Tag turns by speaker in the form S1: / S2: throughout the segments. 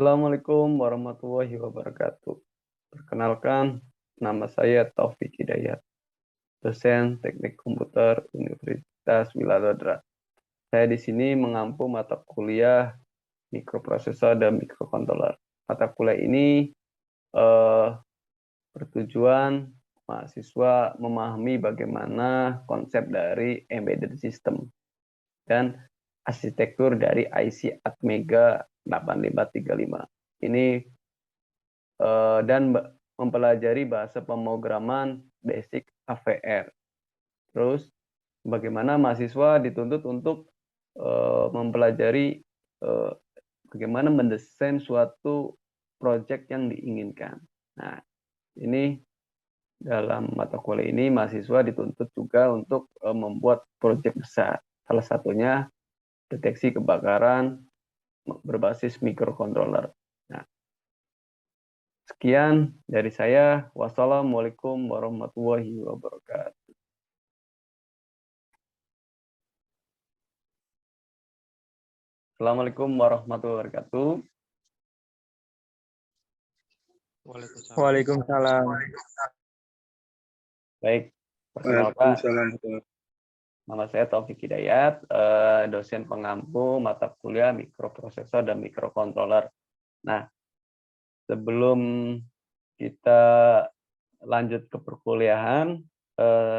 S1: Assalamualaikum warahmatullahi wabarakatuh. Perkenalkan, nama saya Taufik Hidayat, dosen Teknik Komputer Universitas Wiladodra. Saya di sini mengampu mata kuliah mikroprosesor dan mikrokontroler. Mata kuliah ini bertujuan mahasiswa memahami bagaimana konsep dari embedded system dan arsitektur dari IC Atmega 8535. Ini dan mempelajari bahasa pemrograman basic AVR. Terus bagaimana mahasiswa dituntut untuk mempelajari bagaimana mendesain suatu proyek yang diinginkan. Nah, ini dalam mata kuliah ini mahasiswa dituntut juga untuk membuat proyek besar. Salah satunya deteksi kebakaran berbasis mikrokontroler. Nah, sekian dari saya. Wassalamualaikum warahmatullahi wabarakatuh. Assalamualaikum warahmatullahi wabarakatuh.
S2: Waalaikumsalam.
S1: Baik, perkenalkan, nama saya Taufik Hidayat, dosen pengampu mata kuliah mikroprosesor dan mikrokontroler. Nah, sebelum kita lanjut ke perkuliahan,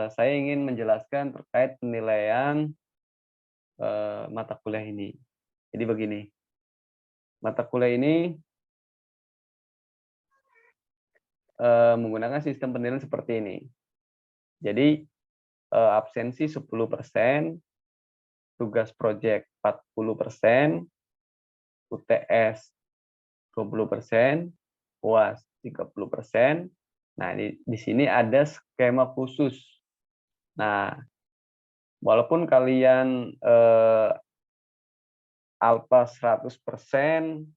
S1: saya ingin menjelaskan terkait penilaian mata kuliah ini. Jadi begini, mata kuliah ini menggunakan sistem penilaian seperti ini. Jadi absensi 10%, tugas proyek 40%, UTS 20%, UAS 30%. Nah, di sini ada skema khusus. Nah, walaupun kalian alpha 100%,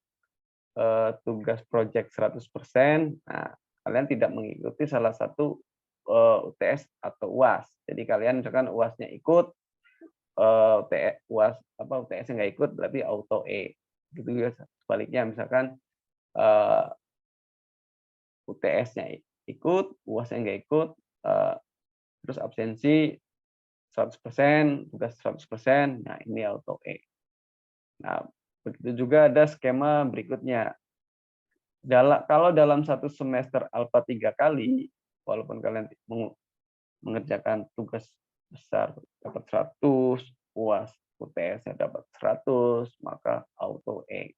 S1: tugas proyek 100%, nah, kalian tidak mengikuti salah satu UTS atau UAS. Jadi kalian misalkan UAS-nya ikut, UTS-nya nggak ikut, berarti auto E. Gitu ya. Sebaliknya misalkan UTS-nya ikut, UAS-nya nggak ikut, terus absensi 100%, tugas 100%, nah ini auto E. Nah, begitu juga ada skema berikutnya. Kalau dalam satu semester alpha 3 kali, walaupun kalian mengerjakan tugas besar dapat 100, UAS UTS dapat 100, maka auto E.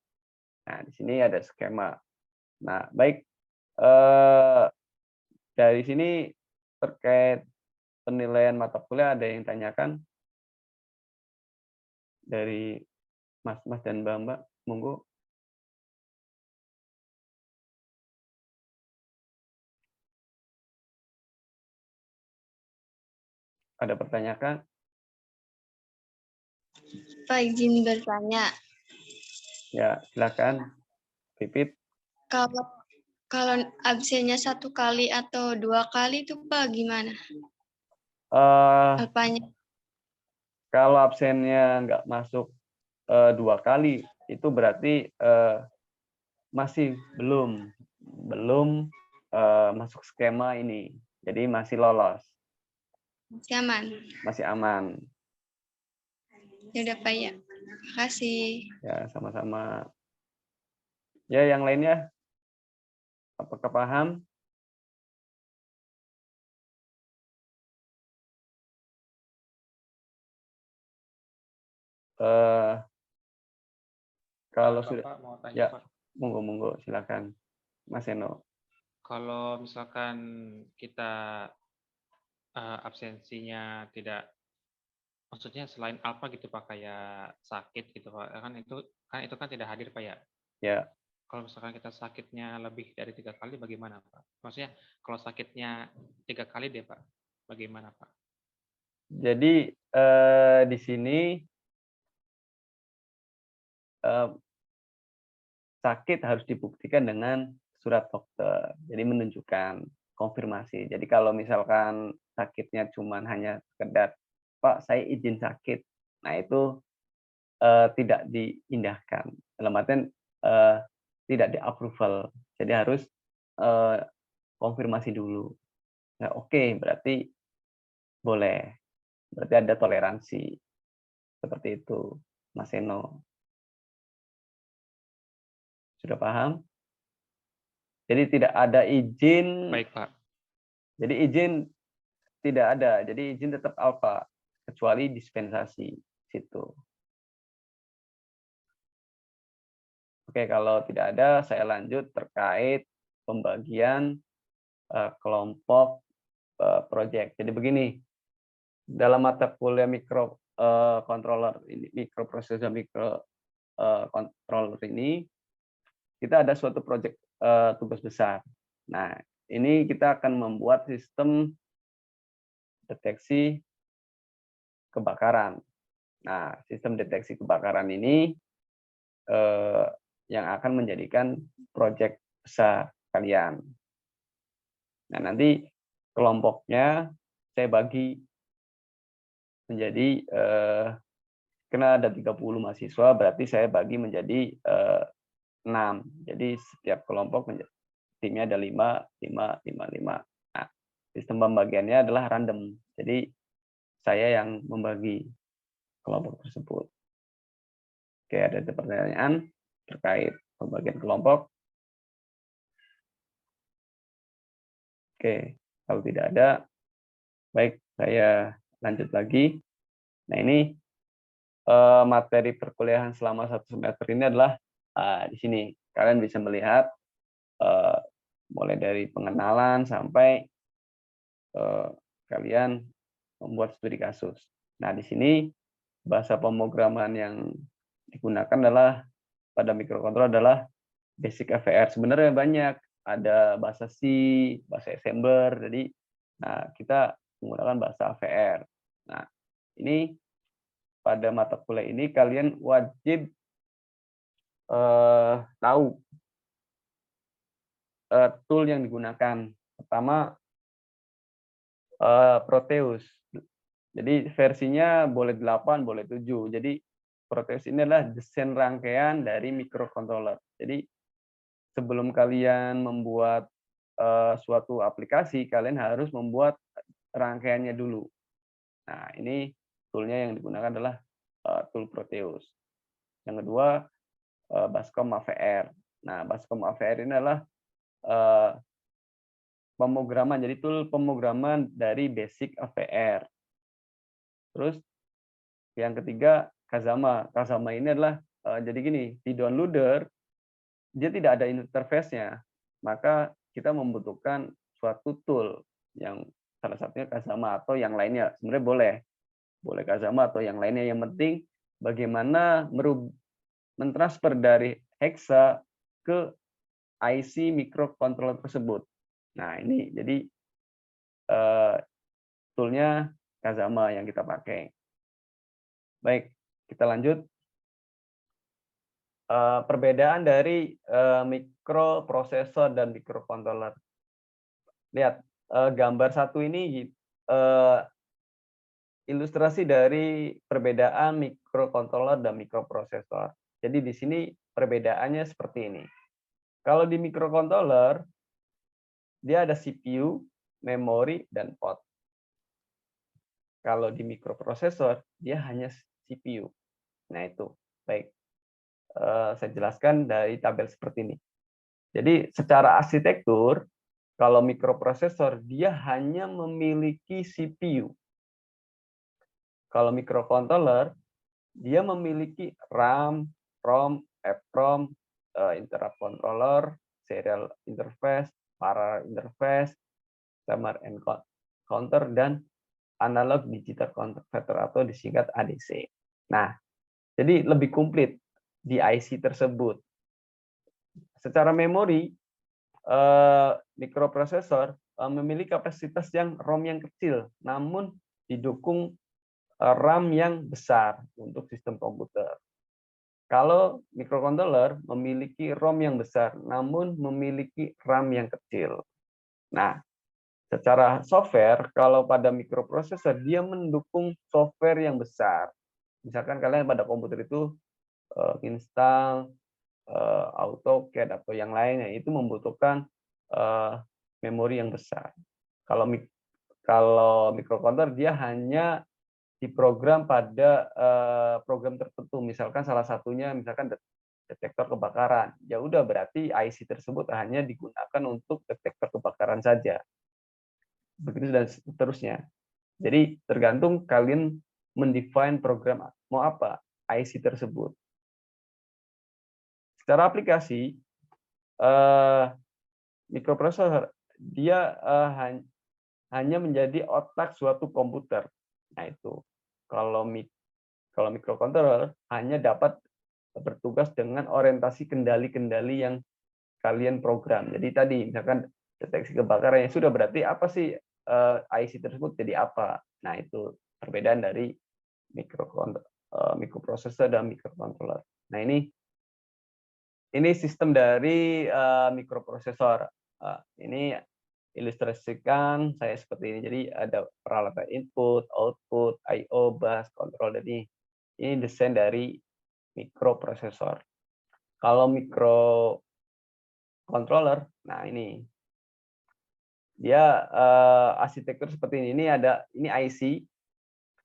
S1: Nah, di sini ada skema. Nah, baik, dari sini terkait penilaian mata kuliah ada yang tanyakan dari Mas dan Mbak, monggo. Ada pertanyaan?
S3: Pak, izin bertanya.
S1: Ya, silakan. Pipit.
S3: Kalau absennya 1 kali atau 2 kali itu Pak gimana? Apanya?
S1: Kalau absennya nggak masuk 2 kali, itu berarti masih belum masuk skema ini. Jadi masih lolos.
S3: Masih aman?
S1: Masih aman.
S3: Ya udah Pak ya. Terima kasih.
S1: Ya, sama-sama. Ya, yang lainnya? Apakah paham? Kalau sudah,
S4: mau tanya,
S1: ya,
S4: Pak.
S1: monggo, silakan, Mas Eno.
S4: Kalau misalkan kita absensinya tidak, maksudnya selain apa gitu Pak, kayak sakit gitu Pak, itu kan tidak hadir Pak ya.
S1: Ya.
S4: Kalau misalkan kita sakitnya lebih dari 3 kali, bagaimana Pak? Maksudnya kalau sakitnya 3 kali deh Pak, bagaimana Pak?
S1: Jadi di sini sakit harus dibuktikan dengan surat dokter. Jadi menunjukkan konfirmasi. Jadi kalau misalkan sakitnya cuma hanya sekedar, Pak, saya izin sakit. Nah, itu tidak diindahkan. Dalam artian tidak di-approval. Jadi harus konfirmasi dulu. Nah, oke, berarti boleh. Berarti ada toleransi. Seperti itu, Mas Eno. Sudah paham? Jadi tidak ada izin.
S4: Baik, Pak.
S1: Jadi izin tidak ada. Jadi izin tetap alfa, kecuali dispensasi situ. Oke, kalau tidak ada, saya lanjut terkait pembagian kelompok proyek. Jadi begini, dalam mata kuliah controller ini, microprocessor controller ini, kita ada suatu proyek tugas besar. Nah, ini kita akan membuat sistem deteksi kebakaran. Nah, sistem deteksi kebakaran ini yang akan menjadikan proyek besar kalian. Nah, nanti kelompoknya saya bagi menjadi karena ada 30 mahasiswa, berarti saya bagi menjadi 6. Jadi setiap kelompok timnya ada 5, 5, 5, 5. Nah, sistem pembagiannya adalah random. Jadi saya yang membagi kelompok tersebut. Oke, ada pertanyaan terkait pembagian kelompok? Oke, kalau tidak ada, baik, saya lanjut lagi. Nah, ini materi perkuliahan selama 1 semester ini adalah di sini. Kalian bisa melihat mulai dari pengenalan sampai kalian membuat studi kasus. Nah, di sini bahasa pemrograman yang digunakan adalah pada mikrokontroller adalah basic AVR. Sebenarnya banyak, ada bahasa C, bahasa assembler. Jadi, nah kita menggunakan bahasa AVR. Nah, ini pada mata kuliah ini kalian wajib tahu tool yang digunakan. Pertama, Proteus. Jadi versinya boleh 8, boleh 7. Jadi Proteus ini adalah desain rangkaian dari microcontroller. Jadi sebelum kalian membuat suatu aplikasi, kalian harus membuat rangkaiannya dulu. Nah, ini toolnya yang digunakan adalah tool Proteus. Yang kedua, Bascom AVR. Nah, Bascom AVR ini adalah pemrograman, jadi tool pemrograman dari basic AVR. Terus yang ketiga, Kazama. Kazama ini adalah jadi gini, di downloader dia tidak ada interface-nya, maka kita membutuhkan suatu tool yang salah satunya Kazama atau yang lainnya. Sebenarnya boleh Kazama atau yang lainnya. Yang penting bagaimana mentransfer dari hexa ke IC microcontroller tersebut. Nah, ini jadi toolnya Kazama yang kita pakai. Baik, kita lanjut. Perbedaan dari mikroprosesor dan mikrocontroller. Lihat, gambar satu ini ilustrasi dari perbedaan mikrocontroller dan mikroprosesor. Jadi di sini perbedaannya seperti ini. Kalau di mikrocontroller, dia ada CPU, memori, dan port. Kalau di mikroprosesor, dia hanya CPU. Nah itu, baik. Saya jelaskan dari tabel seperti ini. Jadi secara arsitektur, kalau mikroprosesor dia hanya memiliki CPU. Kalau mikrocontroller dia memiliki RAM, ROM, EPROM, interrupt controller, serial interface, parallel interface, timer and counter, dan analog digital converter atau disingkat ADC. Nah, jadi lebih komplit di IC tersebut. Secara memori, mikroprosesor memiliki kapasitas yang ROM yang kecil, namun didukung RAM yang besar untuk sistem komputer. Kalau mikrocontroller memiliki ROM yang besar, namun memiliki RAM yang kecil. Nah, secara software, kalau pada mikroprosesor, dia mendukung software yang besar. Misalkan kalian pada komputer itu install AutoCAD atau yang lainnya, itu membutuhkan memori yang besar. Kalau microcontroller dia hanya diprogram pada program tertentu, misalkan salah satunya misalkan detektor kebakaran. Ya udah, berarti IC tersebut hanya digunakan untuk detektor kebakaran saja. Begitu dan seterusnya. Jadi tergantung kalian mendefine program mau apa IC tersebut. Secara aplikasi, mikroprosesor dia hanya menjadi otak suatu komputer. Nah itu, kalau microcontroller hanya dapat bertugas dengan orientasi kendali-kendali yang kalian program. Jadi tadi misalkan deteksi kebakaran, ya sudah, berarti apa sih IC tersebut jadi apa? Nah itu perbedaan dari mikroprosesor dan microcontroller. Nah ini sistem dari mikroprosesor. Ini ilustrasikan saya seperti ini. Jadi ada peralatan input, output, I/O, bus, kontrol. Jadi ini desain dari mikroprosesor. Kalau microcontroller, nah ini dia arsitektur seperti ini. Ini IC,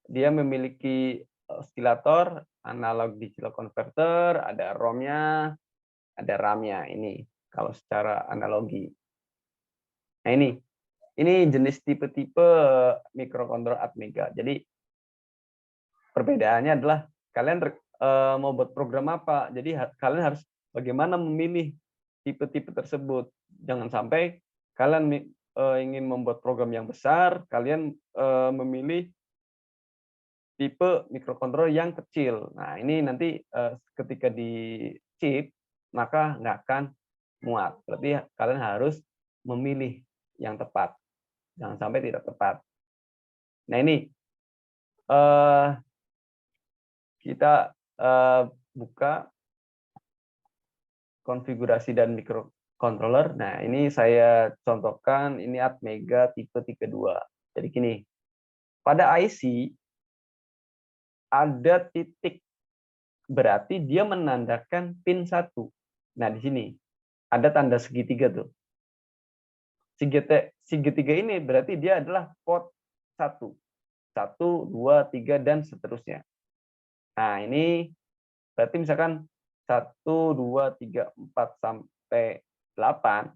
S1: dia memiliki osilator, analog digital converter, ada ROM-nya, ada RAM-nya. Ini kalau secara analogi. Nah ini jenis tipe-tipe microcontroller Atmega. Jadi perbedaannya adalah kalian mau buat program apa. Jadi kalian harus bagaimana memilih tipe-tipe tersebut. Jangan sampai kalian ingin membuat program yang besar, kalian memilih tipe microcontroller yang kecil. Nah ini nanti ketika di chip maka nggak akan muat. Berarti kalian harus memilih yang tepat. Jangan sampai tidak tepat. Nah ini kita buka konfigurasi dan microcontroller. Nah ini saya contohkan, ini Atmega tipe 32. Jadi gini, pada IC ada titik, berarti dia menandakan pin 1. Nah di sini ada tanda segitiga tuh. Segitiga ini berarti dia adalah port 1. 1, 2, 3, dan seterusnya. Nah, ini berarti misalkan 1, 2, 3, 4, sampai 8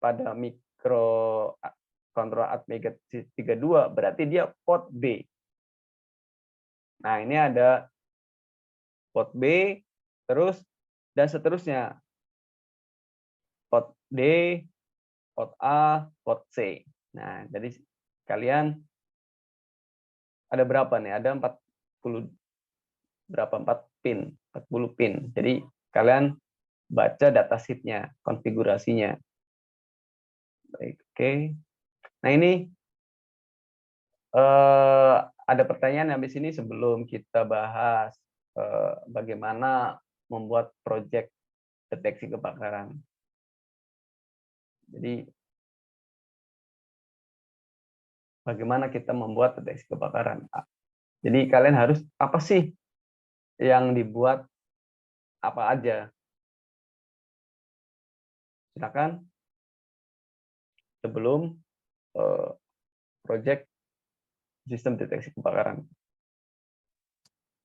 S1: pada microcontroller Atmega 32, berarti dia port B. Nah, ini ada port B, terus, dan seterusnya. Port D, port A, port C. Nah, jadi kalian ada berapa nih? Ada 40 pin, 40 pin. Jadi kalian baca datasheet-nya, konfigurasinya. Baik, oke. Nah ini ada pertanyaan habis ini sebelum kita bahas bagaimana membuat proyek deteksi kebakaran. Jadi bagaimana kita membuat deteksi kebakaran? Jadi kalian harus apa sih yang dibuat, apa aja? Silakan sebelum proyek sistem deteksi kebakaran.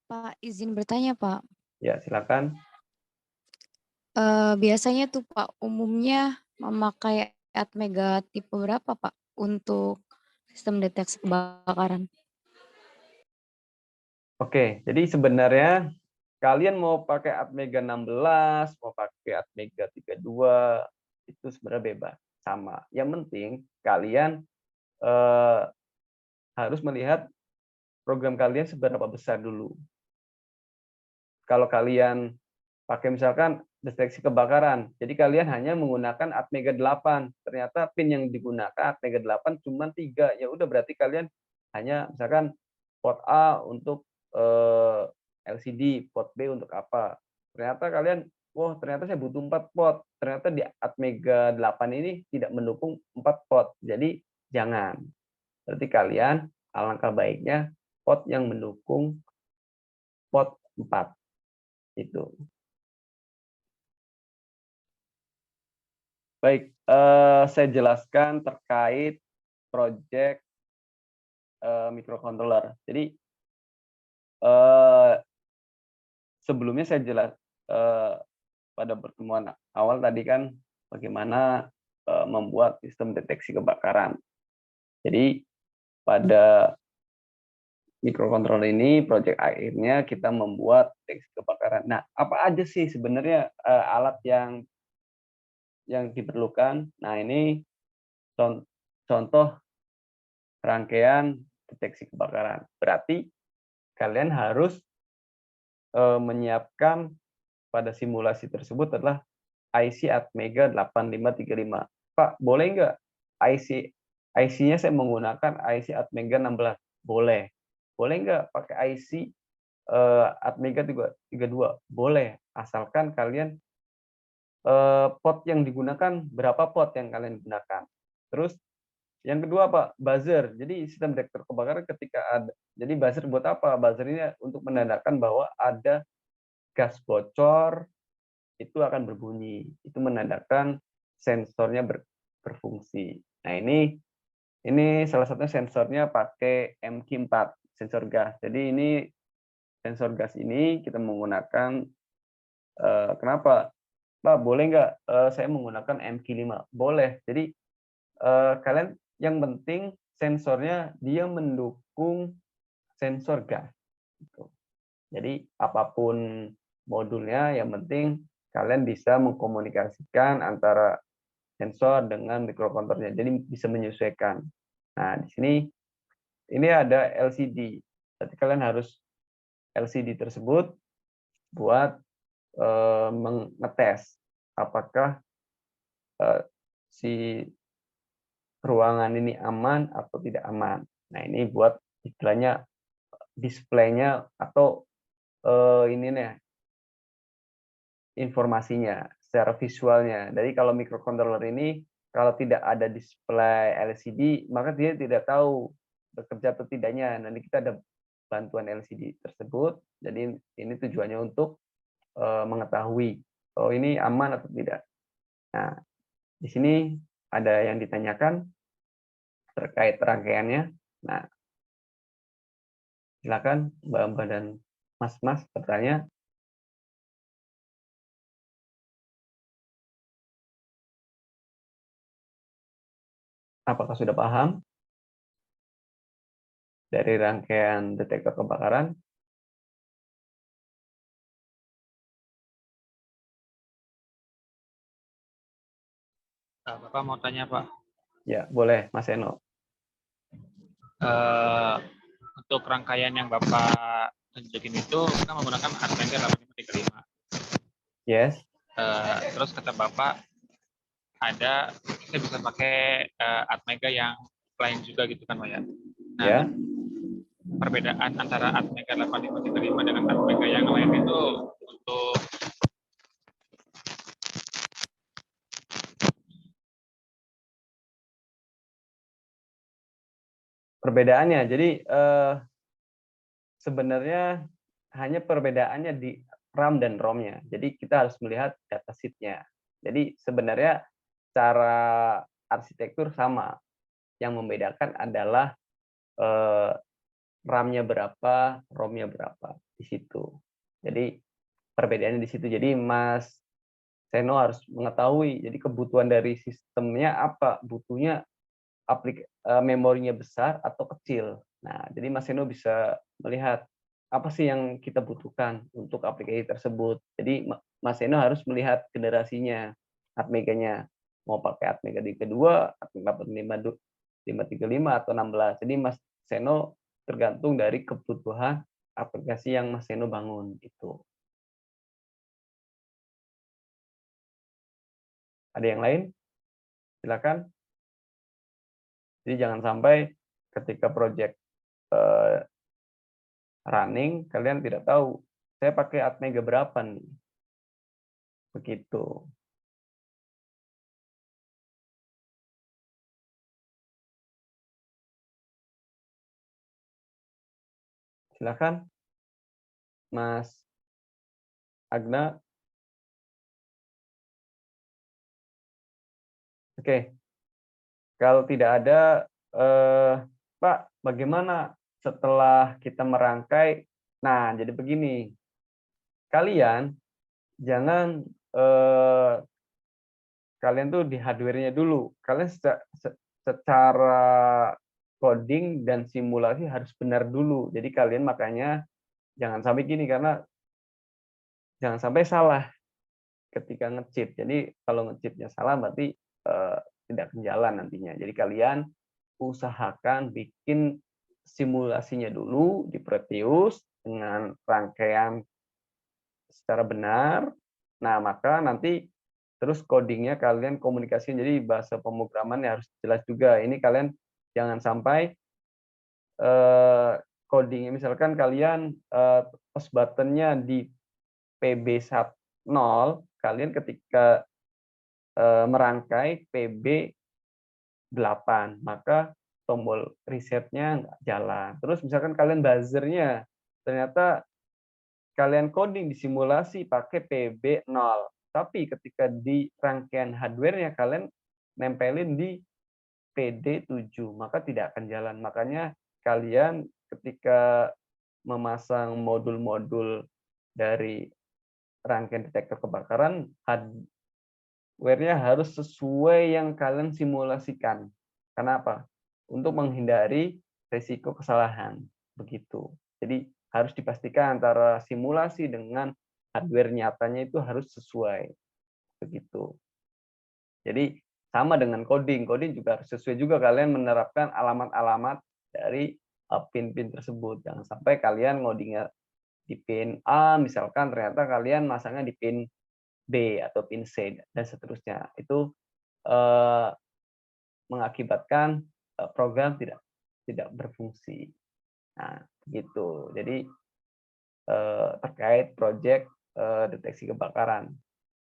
S2: Pak, izin bertanya, Pak.
S1: Ya, silakan.
S2: Biasanya tuh Pak, umumnya memakai Atmega tipe berapa Pak untuk sistem deteksi kebakaran?
S1: Oke, jadi sebenarnya kalian mau pakai Atmega 16, mau pakai Atmega 32, itu sebenarnya bebas, sama. Yang penting kalian harus melihat program kalian seberapa besar dulu. Kalau kalian pakai misalkan deteksi kebakaran, jadi kalian hanya menggunakan Atmega 8, ternyata pin yang digunakan Atmega 8 cuma 3, ya udah berarti kalian hanya misalkan port A untuk LCD, port B untuk apa. Ternyata kalian, wah ternyata saya butuh 4 port, ternyata di Atmega 8 ini tidak mendukung 4 port, jadi jangan. Berarti kalian alangkah baiknya port yang mendukung port 4. Itu. Baik, saya jelaskan terkait project microcontroller. Jadi sebelumnya saya jelas pada pertemuan awal tadi kan bagaimana membuat sistem deteksi kebakaran. Jadi pada microcontroller ini project akhirnya kita membuat deteksi kebakaran. Nah, apa aja sih sebenarnya alat yang diperlukan? Nah, ini contoh rangkaian deteksi kebakaran. Berarti kalian harus menyiapkan pada simulasi tersebut adalah IC Atmega 8535. Pak, boleh nggak IC-nya saya menggunakan IC Atmega 16? Boleh. Boleh nggak pakai IC Atmega 32? Boleh. Asalkan kalian pot yang digunakan, berapa pot yang kalian gunakan. Terus yang kedua, Pak, buzzer. Jadi sistem detektor kebakaran ketika ada. Jadi buzzer buat apa? Buzzer ini untuk menandakan bahwa ada gas bocor, itu akan berbunyi. Itu menandakan sensornya berfungsi. Nah, ini salah satunya sensornya pakai MQ4, sensor gas. Jadi ini sensor gas ini kita menggunakan kenapa? Pak, boleh nggak saya menggunakan MQ5? Boleh. Jadi kalian yang penting sensornya dia mendukung sensor gas. Gitu. Jadi apapun modulnya, yang penting kalian bisa mengkomunikasikan antara sensor dengan microcontrollernya. Jadi bisa menyesuaikan. Nah, di sini ini ada LCD. Berarti kalian harus LCD tersebut buat mengetes apakah si ruangan ini aman atau tidak aman. Nah, ini buat istilahnya displaynya atau ini nih informasinya secara visualnya. Jadi kalau microcontroller ini kalau tidak ada display LCD, maka dia tidak tahu bekerja atau tidaknya. Nanti kita ada bantuan LCD tersebut. Jadi ini tujuannya untuk mengetahui oh ini aman atau tidak. Nah, di sini ada yang ditanyakan terkait rangkaiannya. Nah, silakan Mbak-Mbak dan Mas-Mas bertanya. Apakah sudah paham dari rangkaian detektor kebakaran?
S4: Bapak mau tanya, Pak.
S1: Ya, boleh, Mas Eno.
S4: Untuk rangkaian yang Bapak tunjukin itu kita menggunakan Atmega 8535.
S1: Yes.
S4: Terus kata Bapak ada kita bisa pakai Atmega yang lain juga gitu kan, Pak ya. Nah,
S1: Ya.
S4: perbedaan antara Atmega 8535 dengan Atmega yang lain itu untuk
S1: Perbedaannya, jadi sebenarnya hanya perbedaannya di RAM dan ROM-nya. Jadi kita harus melihat datasheet-nya. Jadi sebenarnya cara arsitektur sama. Yang membedakan adalah RAM-nya berapa, ROM-nya berapa di situ. Jadi perbedaannya di situ. Jadi Mas Seno harus mengetahui jadi kebutuhan dari sistemnya apa, butuhnya memorinya besar atau kecil. Nah, jadi Mas Seno bisa melihat apa sih yang kita butuhkan untuk aplikasi tersebut. Jadi Mas Seno harus melihat generasinya, Atmega-nya. Mau pakai Atmega 32, Atmega 535 atau 16. Jadi Mas Seno tergantung dari kebutuhan aplikasi yang Mas Seno bangun itu. Ada yang lain? Silakan. Jadi jangan sampai ketika project running, kalian tidak tahu, saya pakai Atmega berapa nih. Begitu. Silakan, Mas Agna. Oke, kalau tidak ada, Pak, bagaimana setelah kita merangkai? Nah, jadi begini, kalian jangan kalian tuh di hardware-nya dulu. Kalian secara coding dan simulasi harus benar dulu. Jadi kalian makanya jangan sampai gini, karena jangan sampai salah ketika nge-cheat. Jadi kalau nge-cheat-nya salah berarti tidak akan jalan nantinya. Jadi kalian usahakan bikin simulasinya dulu di Proteus dengan rangkaian secara benar. Nah, maka nanti terus codingnya kalian komunikasiin, jadi bahasa pemrograman harus jelas juga. Ini kalian jangan sampai codingnya, misalkan kalian post buttonnya di PB10, kalian ketika merangkai PB8, maka tombol resetnya nggak jalan. Terus misalkan kalian buzzernya ternyata kalian coding di simulasi pakai PB0, tapi ketika di rangkaian hardware-nya kalian nempelin di PD7, maka tidak akan jalan. Makanya kalian ketika memasang modul-modul dari rangkaian detektor kebakaran, hardware-nya harus sesuai yang kalian simulasikan. Kenapa? Untuk menghindari risiko kesalahan. Begitu. Jadi harus dipastikan antara simulasi dengan hardware nyatanya itu harus sesuai. Begitu. Jadi sama dengan coding juga harus sesuai juga, kalian menerapkan alamat-alamat dari pin-pin tersebut. Jangan sampai kalian ngodingnya di pin A, misalkan ternyata kalian masangnya di pin B atau pin C dan seterusnya. Itu mengakibatkan program tidak berfungsi. Nah, gitu. Jadi terkait proyek deteksi kebakaran.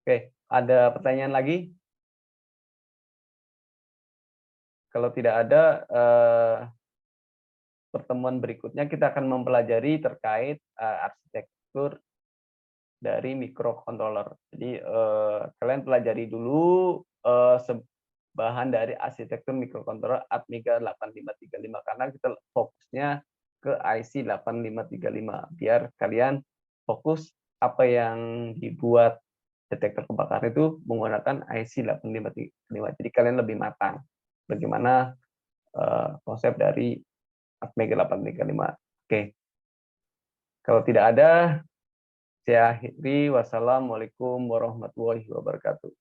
S1: Oke, ada pertanyaan lagi? Kalau tidak ada, pertemuan berikutnya kita akan mempelajari terkait arsitektur dari microcontroller. Jadi kalian pelajari dulu bahan dari arsitektur microcontroller Atmega 8535, karena kita fokusnya ke IC 8535 biar kalian fokus apa yang dibuat detektor kebakaran itu menggunakan IC 8535. Jadi kalian lebih matang bagaimana konsep dari Atmega 8535. Oke. Kalau tidak ada, saya akhiri. Wassalamualaikum warahmatullahi wabarakatuh.